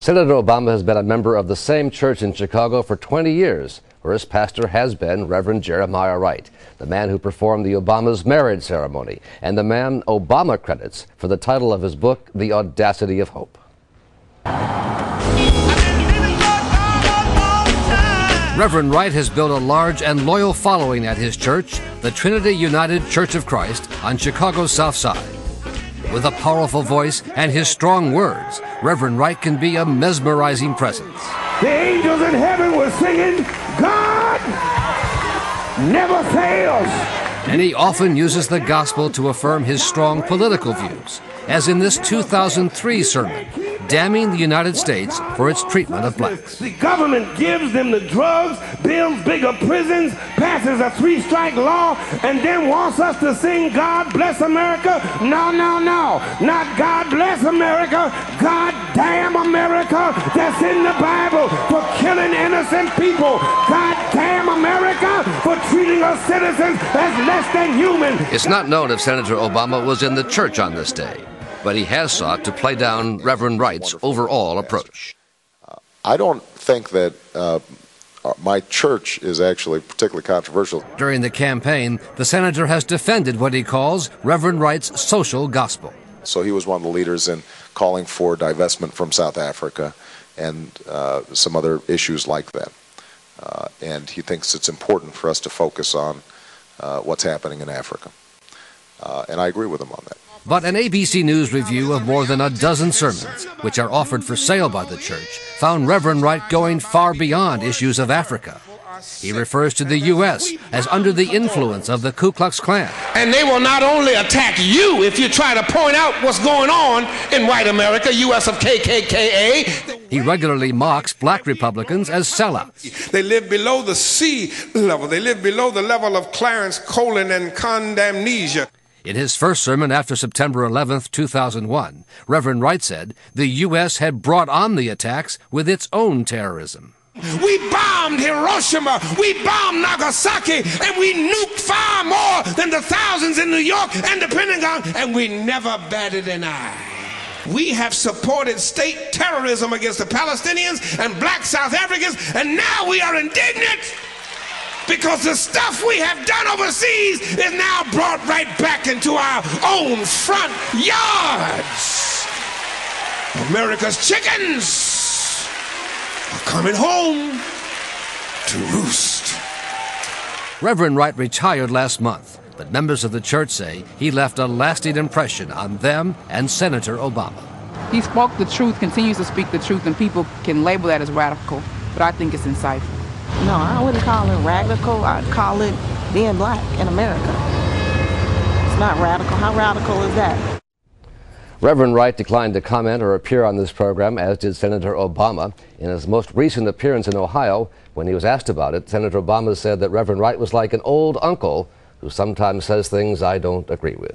Senator Obama has been a member of the same church in Chicago for 20 years, where his pastor has been Reverend Jeremiah Wright, the man who performed the Obama's marriage ceremony, and the man Obama credits for the title of his book, The Audacity of Hope. Reverend Wright has built a large and loyal following at his church, the Trinity United Church of Christ, on Chicago's South Side. With a powerful voice and his strong words, Reverend Wright can be a mesmerizing presence. The angels in heaven were singing, God never fails. And he often uses the gospel to affirm his strong political views, as in this 2003 sermon, damning the United States for its treatment of blacks. The government gives them the drugs, builds bigger prisons, passes a 3-strike law, and then wants us to sing God Bless America? No, no, no. Not God Bless America. God damn America that's in the Bible for killing innocent people. God damn America for treating us citizens as less than human. It's not known if Senator Obama was in the church on this day, but he has sought to play down Reverend Wright's overall approach. I don't think that my church is actually particularly controversial. During the campaign, the senator has defended what he calls Reverend Wright's social gospel. So he was one of the leaders in calling for divestment from South Africa and some other issues like that. And he thinks it's important for us to focus on what's happening in Africa. And I agree with him on that. But an ABC News review of more than a dozen sermons, which are offered for sale by the church, found Reverend Wright going far beyond issues of Africa. He refers to the U.S. as under the influence of the Ku Klux Klan. And they will not only attack you if you try to point out what's going on in white America, U.S. of KKKA. He regularly mocks black Republicans as sellouts. They live below the sea level. They live below the level of Clarence Colin and condamnesia. In his first sermon after September 11, 2001, Reverend Wright said the U.S. had brought on the attacks with its own terrorism. We bombed Hiroshima, we bombed Nagasaki, and we nuked far more than the thousands in New York and the Pentagon, and we never batted an eye. We have supported state terrorism against the Palestinians and black South Africans, and now we are indignant because the stuff we have done overseas is now brought right back into our own front yards. America's chickens are coming home to roost. Reverend Wright retired last month, but members of the church say he left a lasting impression on them and Senator Obama. He spoke the truth, continues to speak the truth, and people can label that as radical, but I think it's insightful. No, I wouldn't call it radical. I'd call it being black in America. It's not radical. How radical is that? Reverend Wright declined to comment or appear on this program, as did Senator Obama. In his most recent appearance in Ohio, when he was asked about it, Senator Obama said that Reverend Wright was like an old uncle who sometimes says things I don't agree with.